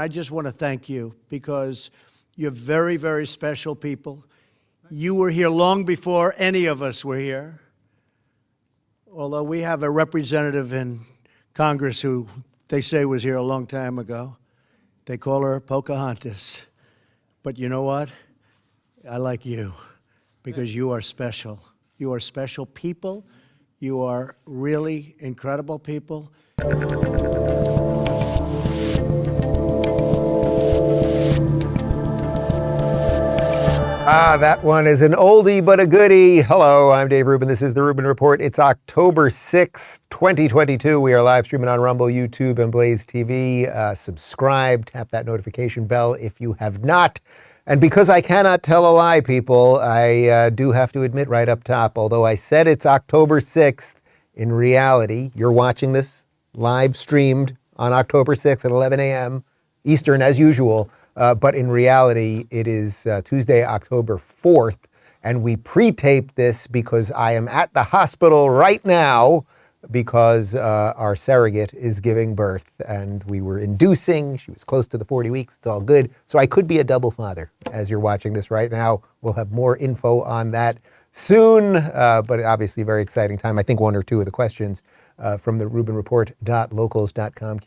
I just want to thank you because you're very, very special people. You were here long before any of us were here. Although we have a representative in Congress who they say was here a long time ago. They call her Pocahontas. But you know what? I like you because you are special. You are special people. You are really incredible people. That one is an oldie but a goodie. Hello, I'm Dave Rubin. This is the Rubin Report. It's October 6th, 2022. We are live streaming on Rumble, YouTube, and BlazeTV. Subscribe, tap that notification bell if you have not. And because I cannot tell a lie, people, I do have to admit right up top, although I said it's October 6th, in reality, you're watching this live streamed on October 6th at 11 a.m. Eastern as usual. But in reality, it is Tuesday, October 4th, and we pre-taped this because I am at the hospital right now because our surrogate is giving birth, and we were inducing. She was close to the 40 weeks. It's all good. So I could be a double father as you're watching this right now. We'll have more info on that soon, but obviously a very exciting time. I think one or two of the questions from the RubinReport.Locals.com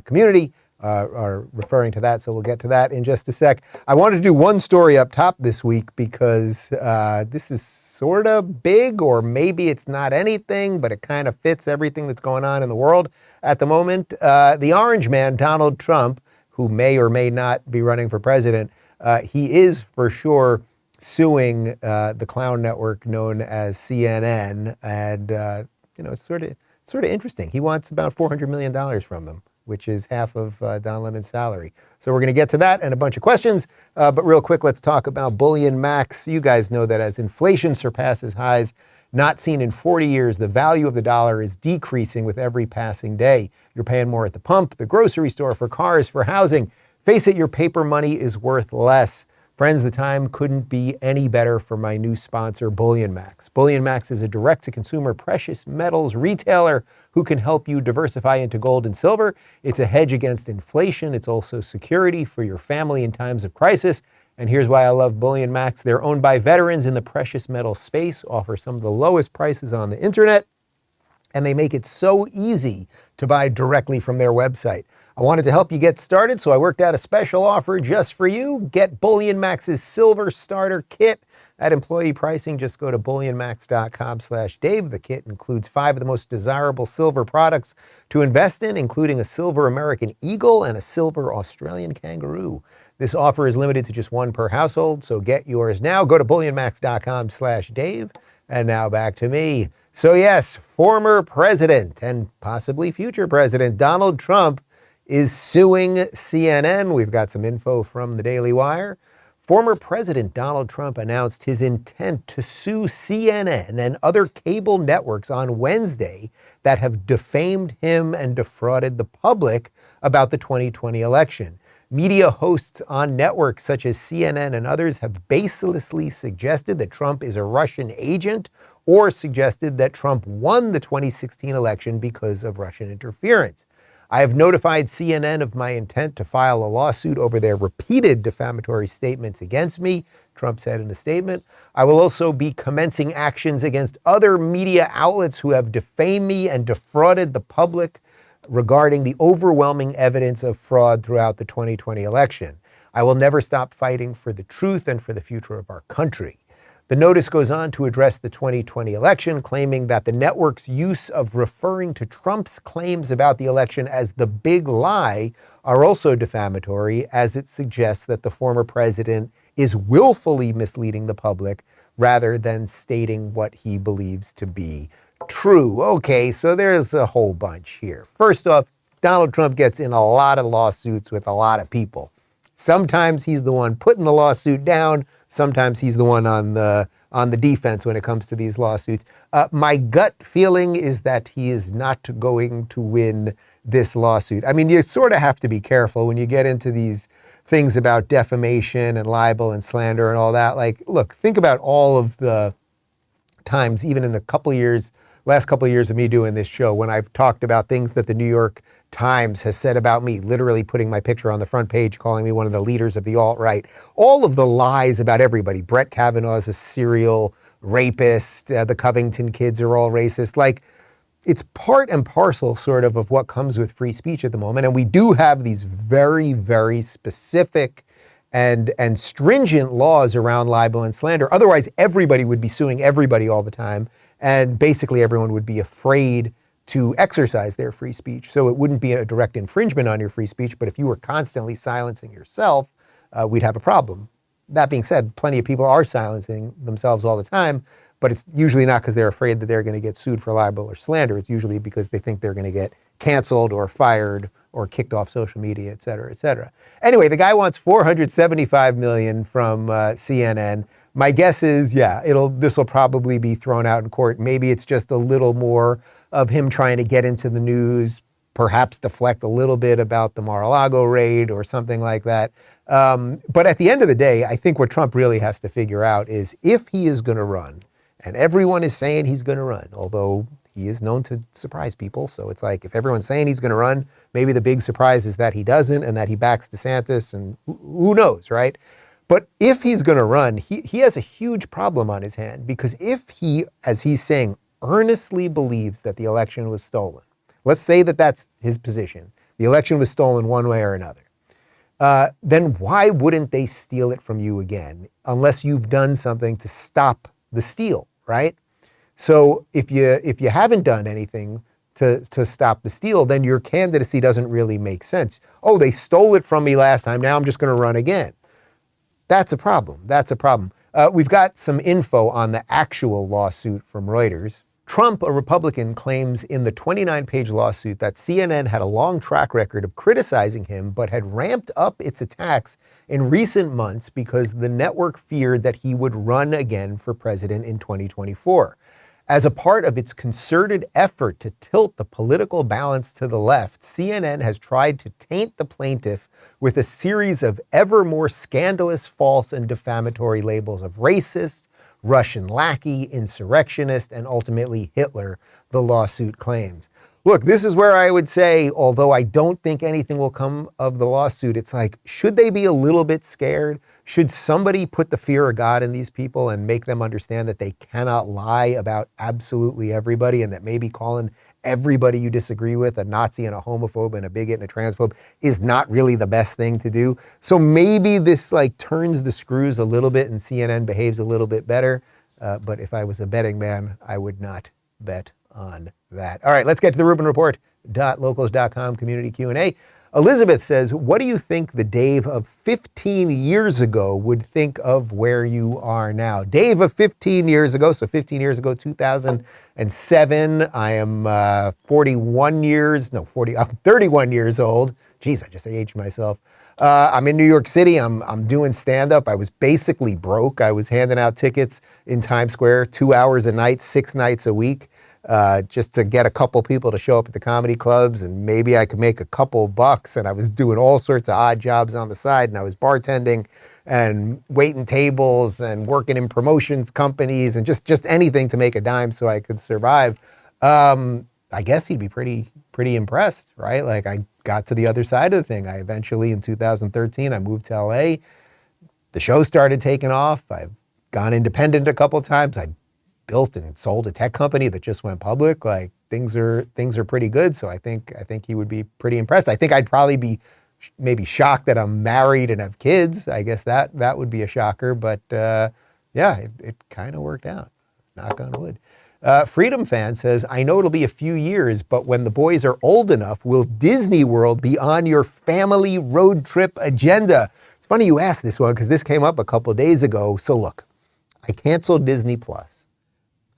community are referring to that, so we'll get to that in just a sec. I wanted to do one story up top this week because this is sort of big, or maybe it's not anything, but it kind of fits everything that's going on in the world at the moment. The orange man, Donald Trump, who may or may not be running for president, he is for sure suing the clown network known as CNN, and it's sort of interesting. He wants about $400 million from them, which is half of Don Lemon's salary. So we're going to get to that and a bunch of questions. But real quick, let's talk about BullionMax. You guys know that as inflation surpasses highs not seen in 40 years, the value of the dollar is decreasing with every passing day. You're paying more at the pump, the grocery store, for cars, for housing. Face it, your paper money is worth less. Friends, the time couldn't be any better for my new sponsor, BullionMax. BullionMax is a direct-to-consumer precious metals retailer who can help you diversify into gold and silver. It's a hedge against inflation. It's also security for your family in times of crisis. And here's why I love BullionMax. They're owned by veterans in the precious metal space, offer some of the lowest prices on the internet, and they make it so easy to buy directly from their website. I wanted to help you get started, so I worked out a special offer just for you. Get BullionMax's Silver Starter Kit at employee pricing. Just go to BullionMax.com/Dave. The kit includes 5 of the most desirable silver products to invest in, including a silver American Eagle and a silver Australian Kangaroo. This offer is limited to just one per household, so get yours now. Go to BullionMax.com/Dave. And now back to me. So yes, former president and possibly future president Donald Trump is suing CNN. We've got some info from the Daily Wire. Former President Donald Trump announced his intent to sue CNN and other cable networks on Wednesday that have defamed him and defrauded the public about the 2020 election. Media hosts on networks such as CNN and others have baselessly suggested that Trump is a Russian agent, or suggested that Trump won the 2016 election because of Russian interference. I have notified CNN of my intent to file a lawsuit over their repeated defamatory statements against me, Trump said in a statement. I will also be commencing actions against other media outlets who have defamed me and defrauded the public regarding the overwhelming evidence of fraud throughout the 2020 election. I will never stop fighting for the truth and for the future of our country. The notice goes on to address the 2020 election, claiming that the network's use of referring to Trump's claims about the election as the big lie are also defamatory, as it suggests that the former president is willfully misleading the public rather than stating what he believes to be true. Okay, so there's a whole bunch here. First off, Donald Trump gets in a lot of lawsuits with a lot of people. Sometimes he's the one putting the lawsuit down. Sometimes he's the one on the defense when it comes to these lawsuits. My gut feeling is that he is not going to win this lawsuit. I mean, you sort of have to be careful when you get into these things about defamation and libel and slander and all that. Like, look, think about all of the times, even in the couple years last couple of years of me doing this show, when I've talked about things that the New York Times has said about me, literally putting my picture on the front page, calling me one of the leaders of the alt-right, all of the lies about everybody. Brett Kavanaugh is a serial rapist. The Covington kids are all racist. Like, it's part and parcel sort of what comes with free speech at the moment. And we do have these very, very specific and stringent laws around libel and slander. Otherwise, everybody would be suing everybody all the time. And basically everyone would be afraid to exercise their free speech. So it wouldn't be a direct infringement on your free speech, but if you were constantly silencing yourself, we'd have a problem. That being said, plenty of people are silencing themselves all the time, but it's usually not because they're afraid that they're going to get sued for libel or slander. It's usually because they think they're going to get canceled or fired or kicked off social media, et cetera, et cetera. Anyway, the guy wants $475 million from CNN. My guess is, yeah, this will probably be thrown out in court. Maybe it's just a little more of him trying to get into the news, perhaps deflect a little bit about the Mar-a-Lago raid or something like that. But at the end of the day, I think what Trump really has to figure out is if he is going to run, and everyone is saying he's going to run, although he is known to surprise people. So it's like, if everyone's saying he's going to run, maybe the big surprise is that he doesn't and that he backs DeSantis, and who knows, right? But if he's going to run, he has a huge problem on his hand, because if he, as he's saying, earnestly believes that the election was stolen, let's say that that's his position, the election was stolen one way or another, then why wouldn't they steal it from you again unless you've done something to stop the steal, right? So if you haven't done anything to stop the steal, then your candidacy doesn't really make sense. Oh, they stole it from me last time, now I'm just going to run again. That's a problem. That's a problem. We've got some info on the actual lawsuit from Reuters. Trump, a Republican, claims in the 29-page lawsuit that CNN had a long track record of criticizing him, but had ramped up its attacks in recent months because the network feared that he would run again for president in 2024. As a part of its concerted effort to tilt the political balance to the left, CNN has tried to taint the plaintiff with a series of ever more scandalous, false, and defamatory labels of racist, Russian lackey, insurrectionist, and ultimately Hitler, the lawsuit claims. Look, this is where I would say, although I don't think anything will come of the lawsuit, it's like, should they be a little bit scared? Should somebody put the fear of God in these people and make them understand that they cannot lie about absolutely everybody, and that maybe calling everybody you disagree with a Nazi and a homophobe and a bigot and a transphobe is not really the best thing to do? So maybe this like turns the screws a little bit and CNN behaves a little bit better. But if I was a betting man, I would not bet on that. All right, let's get to the Rubin Report. Locals.com community Q&A. Elizabeth says, what do you think the Dave of 15 years ago would think of where you are now? Dave of 15 years ago, so 15 years ago, 2007, I am 31 years old. Geez, I just aged myself. I'm in New York City. I'm doing stand-up. I was basically broke. I was handing out tickets in Times Square 2 hours a night, 6 nights a week. Just to get a couple people to show up at the comedy clubs, and maybe I could make a couple bucks. And I was doing all sorts of odd jobs on the side, and I was bartending and waiting tables and working in promotions companies and just anything to make a dime so I could survive. I guess he'd be pretty impressed, right? Like, I got to the other side of the thing. I eventually, in 2013, I moved to LA. The show started taking off. I've gone independent a couple of times. I built and sold a tech company that just went public. Like, things are pretty good. So I think he would be pretty impressed. I think I'd probably be maybe shocked that I'm married and have kids. I guess that would be a shocker. But yeah, it kind of worked out. Knock on wood. Freedom Fan says, I know it'll be a few years, but when the boys are old enough, will Disney World be on your family road trip agenda? It's funny you asked this one because this came up a couple days ago. So look, I canceled Disney Plus.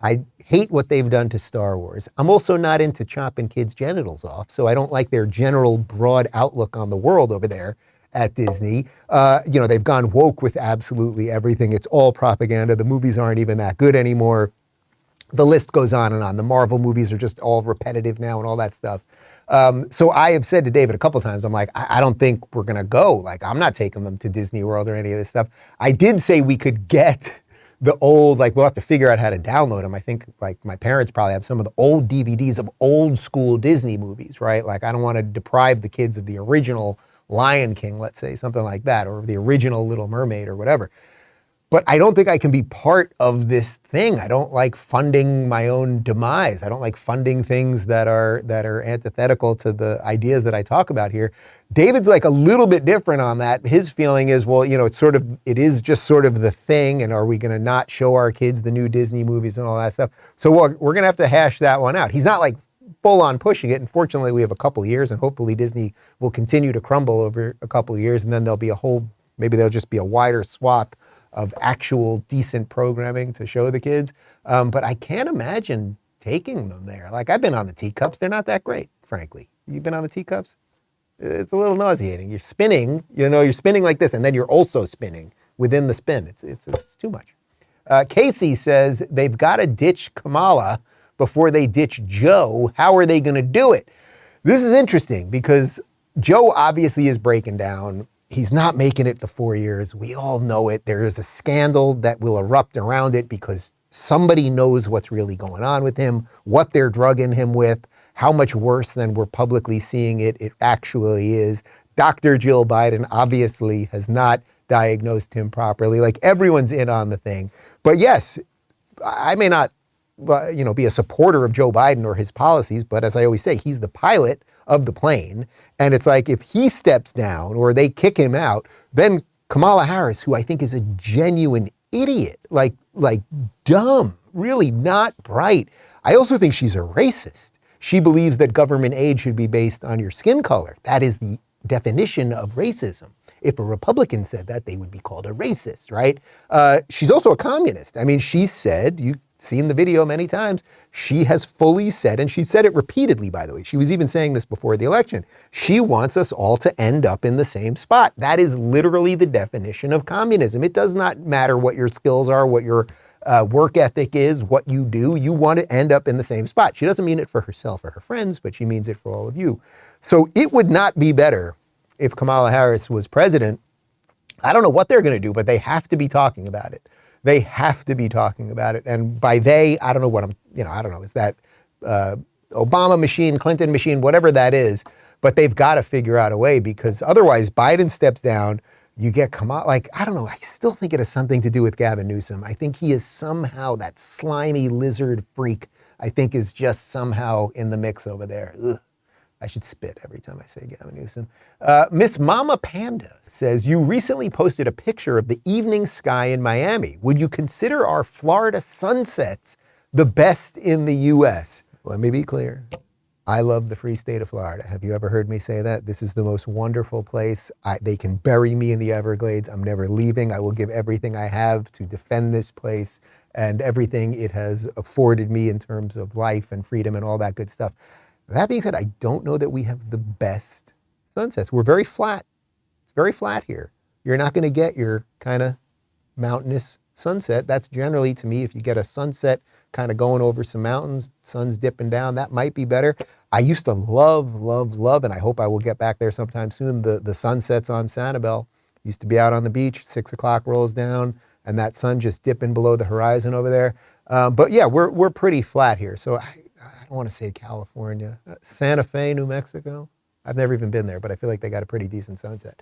I hate what they've done to Star Wars. I'm also not into chopping kids' genitals off, so I don't like their general broad outlook on the world over there at Disney. They've gone woke with absolutely everything. It's all propaganda. The movies aren't even that good anymore. The list goes on and on. The Marvel movies are just all repetitive now and all that stuff. So I have said to David a couple times, I'm like, I don't think we're going to go. Like, I'm not taking them to Disney World or any of this stuff. I did say we could get the old, like we'll have to figure out how to download them. I think like my parents probably have some of the old DVDs of old school Disney movies, right? Like I don't want to deprive the kids of the original Lion King, let's say, something like that, or the original Little Mermaid or whatever. But I don't think I can be part of this thing. I don't like funding my own demise. I don't like funding things that are antithetical to the ideas that I talk about here. David's like a little bit different on that. His feeling is, well, you know, it is just sort of the thing, and are we going to not show our kids the new Disney movies and all that stuff? So we're going to have to hash that one out. He's not like full on pushing it. And fortunately, we have a couple of years, and hopefully Disney will continue to crumble over a couple of years, and then there'll be maybe there'll just be a wider swath of actual decent programming to show the kids. But I can't imagine taking them there. Like I've been on the teacups. They're not that great, frankly. You've been on the teacups? It's a little nauseating. You're spinning, you're spinning like this, and then you're also spinning within the spin. It's too much. Casey says they've got to ditch Kamala before they ditch Joe. How are they going to do it? This is interesting because Joe obviously is breaking down. He's not making it the 4 years. We all know it. There is a scandal that will erupt around it because somebody knows what's really going on with him, what they're drugging him with, how much worse than we're publicly seeing it actually is. Dr. Jill Biden obviously has not diagnosed him properly. Like everyone's in on the thing. But yes, I may not be a supporter of Joe Biden or his policies, but as I always say, he's the pilot of the plane. And it's like if he steps down or they kick him out, then Kamala Harris, who I think is a genuine idiot, like dumb, really not bright. I also think she's a racist. She believes that government aid should be based on your skin color. That is the definition of racism. If a Republican said that, they would be called a racist, right? She's also a communist. I mean, she said, you've seen the video many times, she has fully said, and she said it repeatedly, by the way, she was even saying this before the election, she wants us all to end up in the same spot. That is literally the definition of communism. It does not matter what your skills are, what your work ethic is, what you do. You want to end up in the same spot. She doesn't mean it for herself or her friends, but she means it for all of you. So it would not be better if Kamala Harris was president. I don't know what they're going to do, but they have to be talking about it. They have to be talking about it. And by they, I don't know what I don't know, is that Obama machine, Clinton machine, whatever that is, but they've got to figure out a way because otherwise Biden steps down, you get Kamala, I don't know, I still think it has something to do with Gavin Newsom. I think he is somehow that slimy lizard freak, I think is just somehow in the mix over there. Ugh. I should spit every time I say Gavin Newsom. Miss Mama Panda says, you recently posted a picture of the evening sky in Miami. Would you consider our Florida sunsets the best in the U.S.? Let me be clear. I love the free state of Florida. Have you ever heard me say that? This is the most wonderful place. They can bury me in the Everglades. I'm never leaving. I will give everything I have to defend this place and everything it has afforded me in terms of life and freedom and all that good stuff. That being said, I don't know that we have the best sunsets. We're very flat. It's very flat here. You're not going to get your kind of mountainous sunset. That's generally, to me, if you get a sunset kind of going over some mountains, sun's dipping down, that might be better. I used to love, and I hope I will get back there sometime soon, the sunsets on Sanibel. Used to be out on the beach, 6 o'clock rolls down, and that sun just dipping below the horizon over there. But yeah, we're pretty flat here. So I don't want to say California. Santa Fe, New Mexico. I've never even been there, but I feel like they got a pretty decent sunset.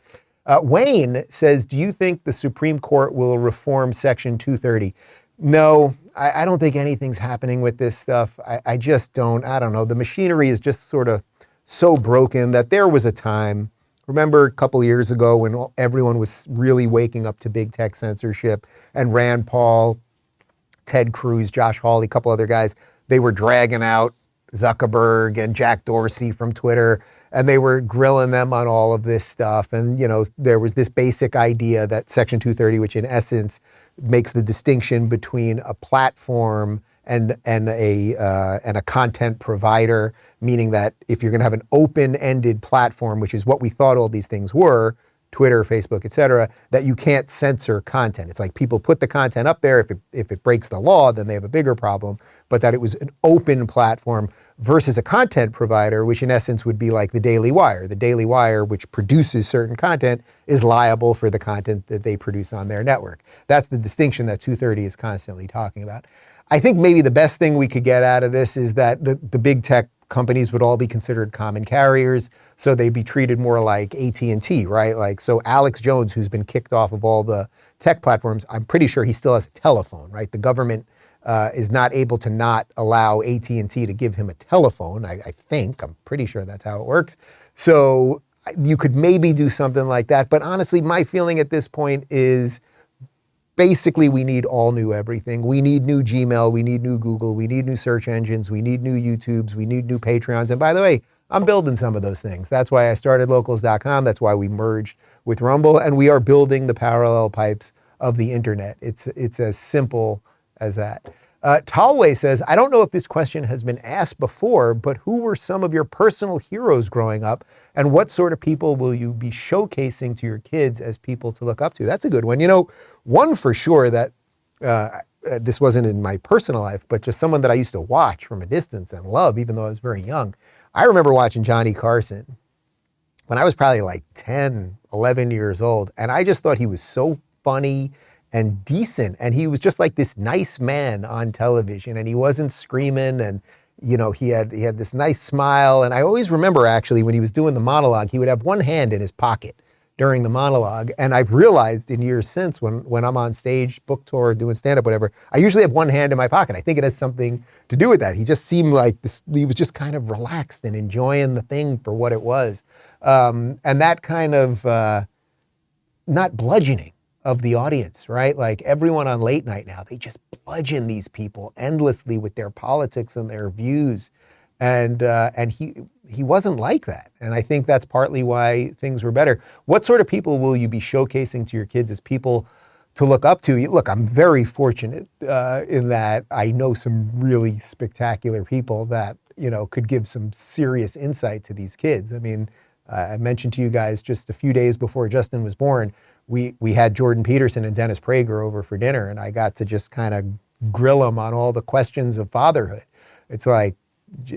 Wayne says, do you think the Supreme Court will reform Section 230? No, I don't think anything's happening with this stuff. I just don't. I don't know. The machinery is just sort of so broken that there was a time, remember a couple of years ago when everyone was really waking up to big tech censorship and Rand Paul, Ted Cruz, Josh Hawley, a couple other guys, they were dragging out Zuckerberg and Jack Dorsey from Twitter, and they were grilling them on all of this stuff. And, there was this basic idea that Section 230, which in essence makes the distinction between a platform and a content provider, meaning that if you're going to have an open-ended platform, which is what we thought all these things were, Twitter, Facebook, et cetera, that you can't censor content. It's like people put the content up there. If it breaks the law, then they have a bigger problem. But that it was an open platform versus a content provider, which in essence would be like the Daily Wire. The Daily Wire, which produces certain content, is liable for the content that they produce on their network. That's the distinction that 230 is constantly talking about. I think maybe the best thing we could get out of this is that the big tech companies would all be considered common carriers, so they'd be treated more like AT&T, right? Like, so Alex Jones, who's been kicked off of all the tech platforms, I'm pretty sure he still has a telephone, right? The government is not able to not allow AT&T to give him a telephone, I think. I'm pretty sure that's how it works. So you could maybe do something like that. But honestly, my feeling at this point is basically we need all new everything. We need new Gmail, we need new Google, we need new search engines, we need new YouTubes, we need new Patreons. And by the way, I'm building some of those things. That's why I started locals.com. That's why we merged with Rumble. And we are building the parallel pipes of the internet. It's as simple as that. Talway says, I don't know if this question has been asked before, but who were some of your personal heroes growing up? And what sort of people will you be showcasing to your kids as people to look up to? That's a good one. You know, one for sure that this wasn't in my personal life, but just someone that I used to watch from a distance and love, even though I was very young. I remember watching Johnny Carson when I was probably like 10, 11 years old. And I just thought he was so funny and decent. And he was just like this nice man on television, and he wasn't screaming, and you know, he had this nice smile. And I always remember actually when he was doing the monologue, he would have one hand in his pocket during the monologue. And I've realized in years since when I'm on stage, book tour, doing stand-up, whatever, I usually have one hand in my pocket. I think it has something to do with that. He just seemed like this, he was just kind of relaxed and enjoying the thing for what it was. And that kind of not bludgeoning of the audience, right? Like everyone on late night now, they just bludgeon these people endlessly with their politics and their views. And he wasn't like that. And I think that's partly why things were better. What sort of people will you be showcasing to your kids as people to look up to? Look, I'm very fortunate in that I know some really spectacular people that, you know, could give some serious insight to these kids. I mean, I mentioned to you guys just a few days before Justin was born, we had Jordan Peterson and Dennis Prager over for dinner, and I got to just kind of grill them on all the questions of fatherhood. It's like,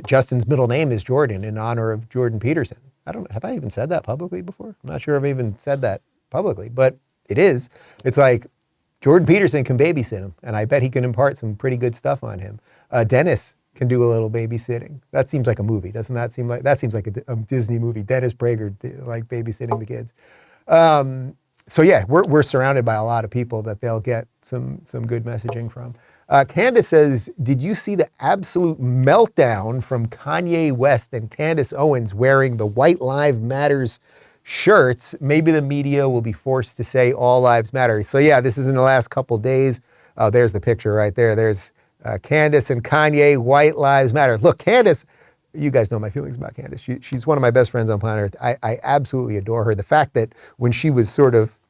Justin's middle name is Jordan in honor of Jordan Peterson. Have I even said that publicly before? I'm not sure I've even said that publicly, but it is. It's like Jordan Peterson can babysit him, and I bet he can impart some pretty good stuff on him. Dennis can do a little babysitting. That seems like a movie, doesn't that seem like? That seems like a Disney movie. Dennis Prager, like babysitting the kids. So yeah, we're surrounded by a lot of people that they'll get some good messaging from. Candace says, did you see the absolute meltdown from Kanye West and Candace Owens wearing the White Lives Matters shirts? Maybe the media will be forced to say all lives matter. So yeah, this is in the last couple days. Oh, there's the picture right there. There's Candace and Kanye, White Lives Matter. Look, Candace, you guys know my feelings about Candace. She's one of my best friends on planet Earth. I absolutely adore her. The fact that when she was sort of,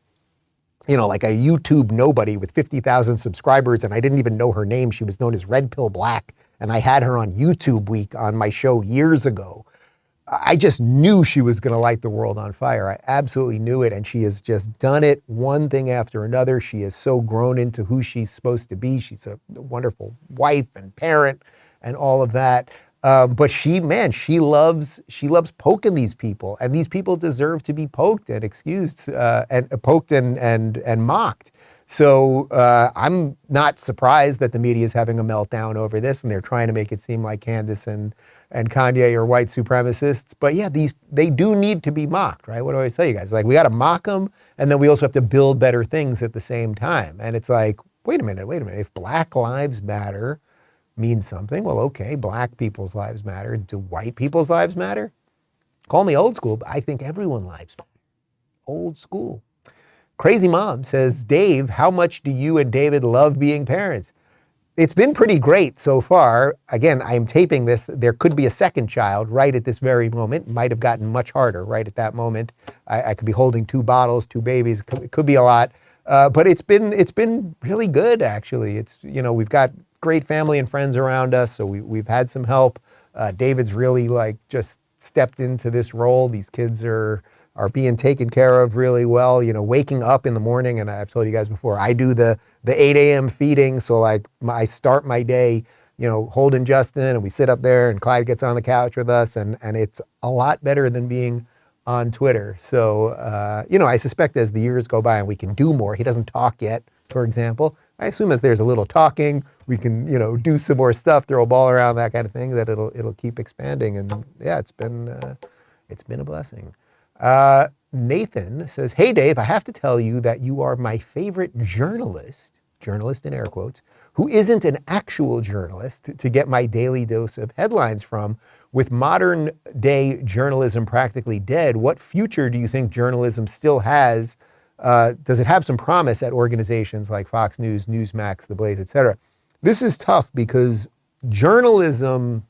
you know, like a YouTube nobody with 50,000 subscribers, and I didn't even know her name. She was known as Red Pill Black, and I had her on YouTube Week on my show years ago. I just knew she was going to light the world on fire. I absolutely knew it, and she has just done it one thing after another. She has so grown into who she's supposed to be. She's a wonderful wife and parent and all of that. But she loves poking these people, and these people deserve to be poked and excused, and poked and mocked. So I'm not surprised that the media is having a meltdown over this, and they're trying to make it seem like Candace and Kanye are white supremacists. But yeah, they do need to be mocked, right? What do I always tell you guys? Like, we got to mock them, and then we also have to build better things at the same time. And it's like, wait a minute. If Black Lives Matter means something, well, okay, black people's lives matter. Do white people's lives matter? Call me old school, but I think everyone's lives matter. Old school. Crazy Mom says, Dave, how much do you and David love being parents? It's been pretty great so far. Again, I'm taping this. There could be a second child right at this very moment. Might have gotten much harder right at that moment. I could be holding 2 bottles, 2 babies. It could be a lot. But it's been really good, actually. It's, you know, we've got great family and friends around us, so we've had some help. David's really like just stepped into this role. These kids are being taken care of really well. You know, waking up in the morning, and I've told you guys before, I do the 8 a.m. feeding, so like I start my day Holden Justin, and we sit up there and Clyde gets on the couch with us, and it's a lot better than being on Twitter. So, I suspect as the years go by and we can do more, he doesn't talk yet, for example. I assume as there's a little talking, we can, do some more stuff, throw a ball around, that kind of thing, that it'll keep expanding. And yeah, it's been a blessing. Nathan says, "Hey Dave, I have to tell you that you are my favorite journalist in air quotes, who isn't an actual journalist to get my daily dose of headlines from. With modern day journalism practically dead, what future do you think journalism still has? Does it have some promise at organizations like Fox News, Newsmax, The Blaze, et cetera?" This is tough because journalism,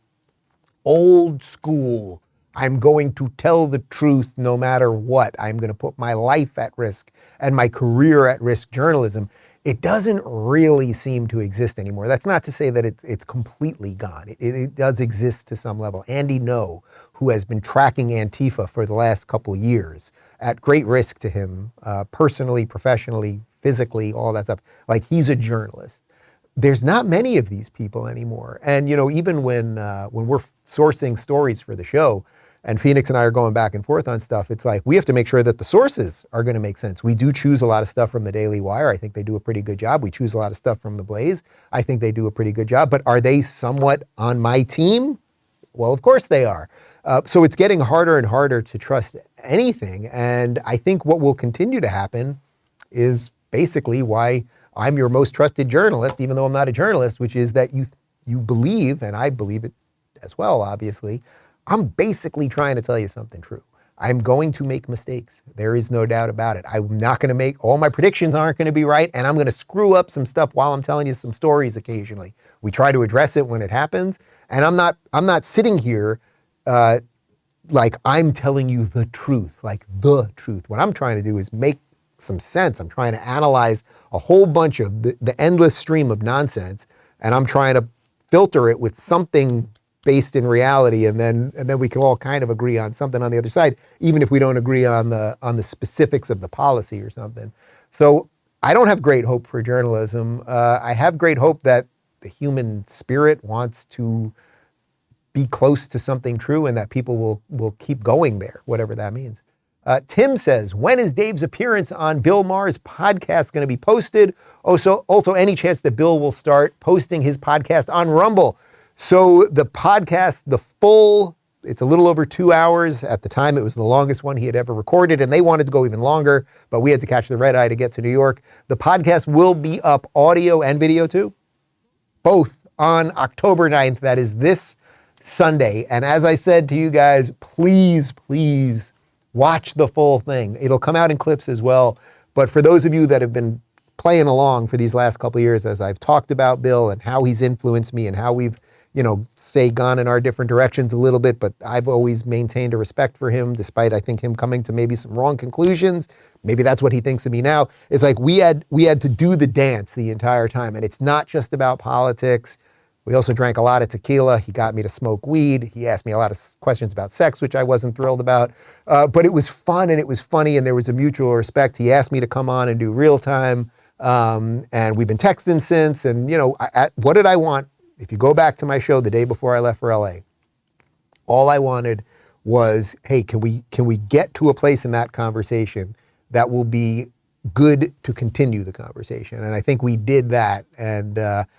old school, I'm going to tell the truth no matter what, I'm going to put my life at risk and my career at risk journalism, it doesn't really seem to exist anymore. That's not to say that it's completely gone. It does exist to some level. Andy No, who has been tracking Antifa for the last couple of years, at great risk to him, personally, professionally, physically, all that stuff. Like, he's a journalist. There's not many of these people anymore. And, even when we're sourcing stories for the show, and Phoenix and I are going back and forth on stuff, it's like we have to make sure that the sources are going to make sense. We do choose a lot of stuff from the Daily Wire. I think they do a pretty good job. We choose a lot of stuff from the Blaze. I think they do a pretty good job. But are they somewhat on my team? Well, of course they are. So it's getting harder and harder to trust anything. And I think what will continue to happen is basically why I'm your most trusted journalist, even though I'm not a journalist, which is that you believe, and I believe it as well, obviously, I'm basically trying to tell you something true. I'm going to make mistakes. There is no doubt about it. I'm not going to all my predictions aren't going to be right, and I'm going to screw up some stuff while I'm telling you some stories occasionally. We try to address it when it happens, and I'm not sitting here like I'm telling you the truth, like the truth. What I'm trying to do is make some sense. I'm trying to analyze a whole bunch of the endless stream of nonsense, and I'm trying to filter it with something based in reality, and then we can all kind of agree on something on the other side, even if we don't agree on the specifics of the policy or something. So I don't have great hope for journalism. I have great hope that the human spirit wants to be close to something true and that people will keep going there, whatever that means. Tim says, "When is Dave's appearance on Bill Maher's podcast going to be posted? Also, any chance that Bill will start posting his podcast on Rumble?" So the podcast, it's a little over 2 hours. At the time, it was the longest one he had ever recorded, and they wanted to go even longer, but we had to catch the red eye to get to New York. The podcast will be up audio and video too, both on October 9th. That is this Sunday. And as I said to you guys, please watch the full thing. It'll come out in clips as well. But for those of you that have been playing along for these last couple of years, as I've talked about Bill and how he's influenced me and how we've gone in our different directions a little bit, but I've always maintained a respect for him, despite, I think, him coming to maybe some wrong conclusions. Maybe that's what he thinks of me now. It's like we had to do the dance the entire time. And it's not just about politics. We also drank a lot of tequila. He got me to smoke weed. He asked me a lot of questions about sex, which I wasn't thrilled about. But it was fun and it was funny and there was a mutual respect. He asked me to come on and do real time. And we've been texting since. And, what did I want? If you go back to my show the day before I left for LA, all I wanted was, hey, can we get to a place in that conversation that will be good to continue the conversation? And I think we did that. And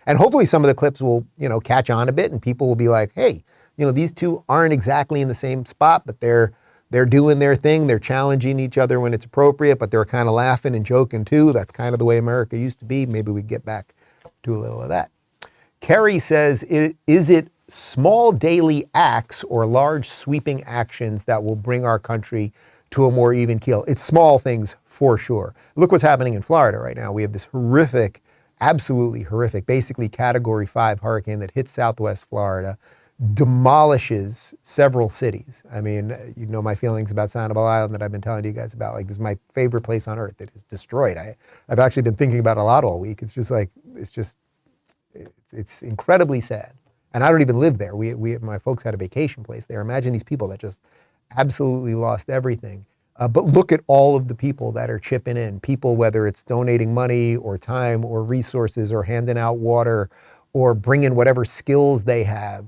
hopefully some of the clips will, catch on a bit and people will be like, hey, these two aren't exactly in the same spot, but they're doing their thing. They're challenging each other when it's appropriate, but they're kind of laughing and joking too. That's kind of the way America used to be. Maybe we get back to a little of that. Kerry says, is it small daily acts or large sweeping actions that will bring our country to a more even keel? It's small things for sure. Look what's happening in Florida right now. We have this horrific, absolutely horrific, basically Category 5 hurricane that hits Southwest Florida, demolishes several cities. I mean, my feelings about Sanibel Island that I've been telling you guys about. Like, this is my favorite place on earth that is destroyed. I've actually been thinking about it a lot all week. It's incredibly sad. And I don't even live there. My folks had a vacation place there. Imagine these people that just absolutely lost everything. But look at all of the people that are chipping in. People, whether it's donating money or time or resources or handing out water or bring in whatever skills they have,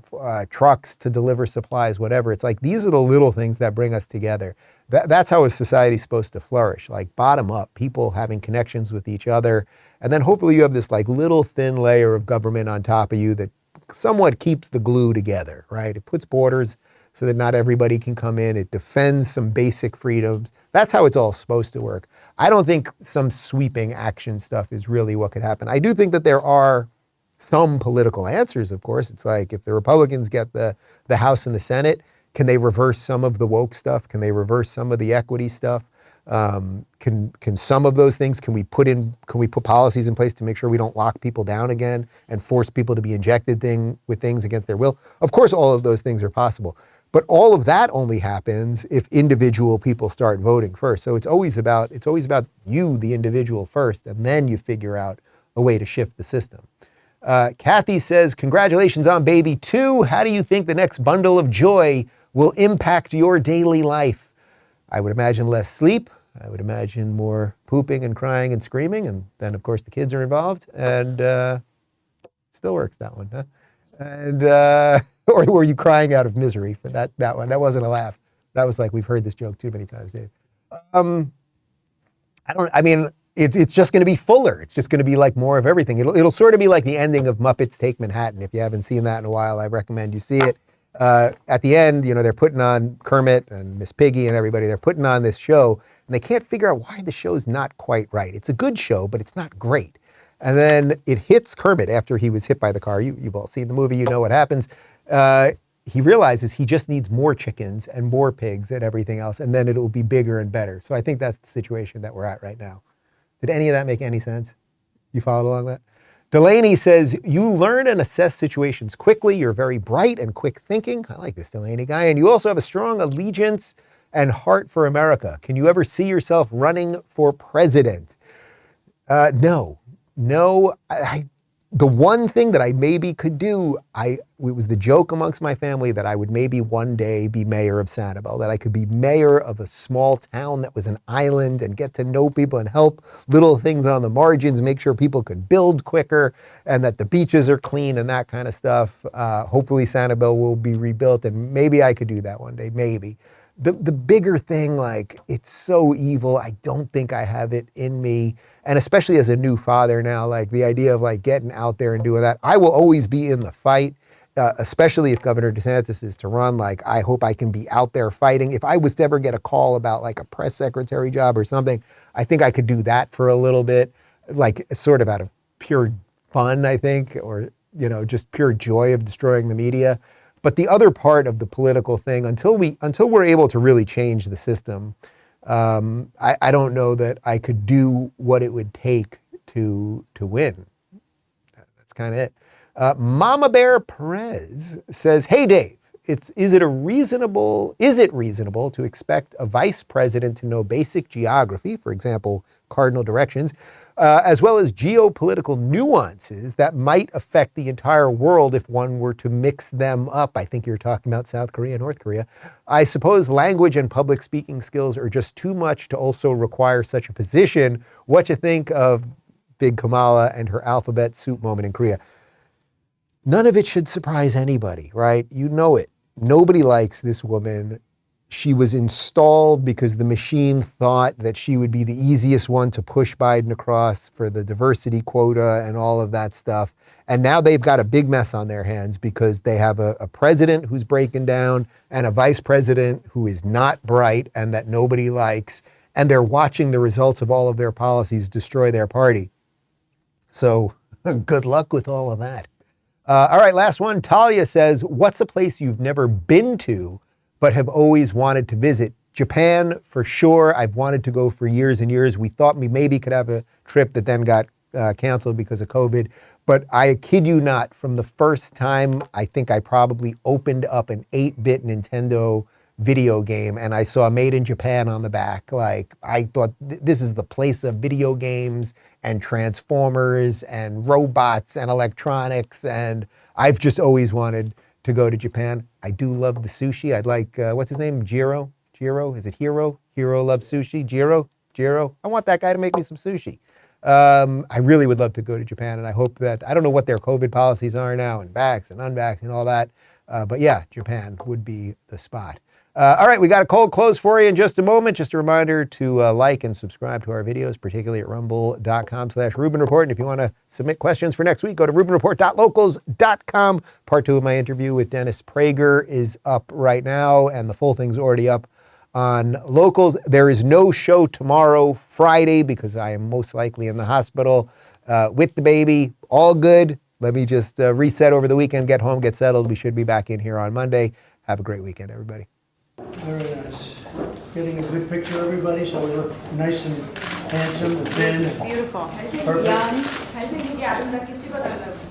trucks to deliver supplies, whatever. It's like, these are the little things that bring us together. That's how a society's supposed to flourish, like bottom up, people having connections with each other. And then hopefully you have this like little thin layer of government on top of you that somewhat keeps the glue together, right? It puts borders so that not everybody can come in. It defends some basic freedoms. That's how it's all supposed to work. I don't think some sweeping action stuff is really what could happen. I do think that there are some political answers, of course. It's like, if the Republicans get the House and the Senate, can they reverse some of the woke stuff? Can they reverse some of the equity stuff? Can some of those things, can we put policies in place to make sure we don't lock people down again and force people to be injected with things against their will? Of course, all of those things are possible. But all of that only happens if individual people start voting first. So it's always about you, the individual, first, and then you figure out a way to shift the system. Kathy says, congratulations on baby 2. How do you think the next bundle of joy will impact your daily life? I would imagine less sleep. I would imagine more pooping and crying and screaming. And then, of course, the kids are involved. And still works, that one, huh? And or were you crying out of misery for that one? That wasn't a laugh. That was like, we've heard this joke too many times, Dave. It's just going to be fuller. It's just going to be like more of everything. It'll sort of be like the ending of Muppets Take Manhattan. If you haven't seen that in a while, I recommend you see it. At the end, they're putting on Kermit and Miss Piggy and everybody. They're putting on this show, and they can't figure out why the show's not quite right. It's a good show, but it's not great. And then it hits Kermit after he was hit by the car. You've all seen the movie. You know what happens. He realizes he just needs more chickens and more pigs and everything else, and then it'll be bigger and better. So I think that's the situation that we're at right now. Did any of that make any sense? You followed along that? Delaney says, you learn and assess situations quickly. You're very bright and quick thinking. I like this Delaney guy. And you also have a strong allegiance and heart for America. Can you ever see yourself running for president? No. The one thing that I maybe could do, it was the joke amongst my family that I would maybe one day be mayor of Sanibel, that I could be mayor of a small town that was an island and get to know people and help little things on the margins, make sure people could build quicker and that the beaches are clean and that kind of stuff. Hopefully Sanibel will be rebuilt, and maybe I could do that one day, maybe. The bigger thing, like, it's so evil. I don't think I have it in me. And especially as a new father now, like the idea of like getting out there and doing that, I will always be in the fight, especially if Governor DeSantis is to run. Like, I hope I can be out there fighting. If I was to ever get a call about like a press secretary job or something, I think I could do that for a little bit, like sort of out of pure fun, I think, or, just pure joy of destroying the media. But the other part of the political thing, until we're able to really change the system, I don't know that I could do what it would take to win. That's kind of it. Mama Bear Perez says, hey Dave, is it reasonable to expect a vice president to know basic geography, for example, cardinal directions, as well as geopolitical nuances that might affect the entire world if one were to mix them up? I think you're talking about South Korea, North Korea. I suppose language and public speaking skills are just too much to also require such a position. What you think of Big Kamala and her alphabet soup moment in Korea? None of it should surprise anybody, right? You know it. Nobody likes this woman. She was installed because the machine thought that she would be the easiest one to push Biden across for the diversity quota and all of that stuff. And now they've got a big mess on their hands because they have a president who's breaking down and a vice president who is not bright and that nobody likes. And they're watching the results of all of their policies destroy their party. So good luck with all of that. All right, last one. Talia says, what's a place you've never been to but have always wanted to visit? Japan, for sure. I've wanted to go for years and years. We thought we maybe could have a trip that then got canceled because of COVID. But I kid you not, from the first time, I think I probably opened up an 8-bit Nintendo video game and I saw Made in Japan on the back. Like, I thought this is the place of video games and Transformers and robots and electronics. And I've just always wanted to go to Japan. I do love the sushi. I'd like, what's his name? Jiro? Is it Hiro? Hiro loves sushi. Jiro? I want that guy to make me some sushi. I really would love to go to Japan, and I hope that, I don't know what their COVID policies are now, and vax and unvax and all that, but yeah, Japan would be the spot. All right, we got a cold close for you in just a moment. Just a reminder to like and subscribe to our videos, particularly at rumble.com/Rubin Report. And if you want to submit questions for next week, go to rubinreport.locals.com. Part 2 of my interview with Dennis Prager is up right now, and the full thing's already up on Locals. There is no show tomorrow, Friday, because I am most likely in the hospital with the baby. All good. Let me just reset over the weekend, get home, get settled. We should be back in here on Monday. Have a great weekend, everybody. Very nice. Getting a good picture, everybody, so we look nice and handsome and thin. Beautiful. Perfect. Young. 잘생기게 아름답게 찍어달라고.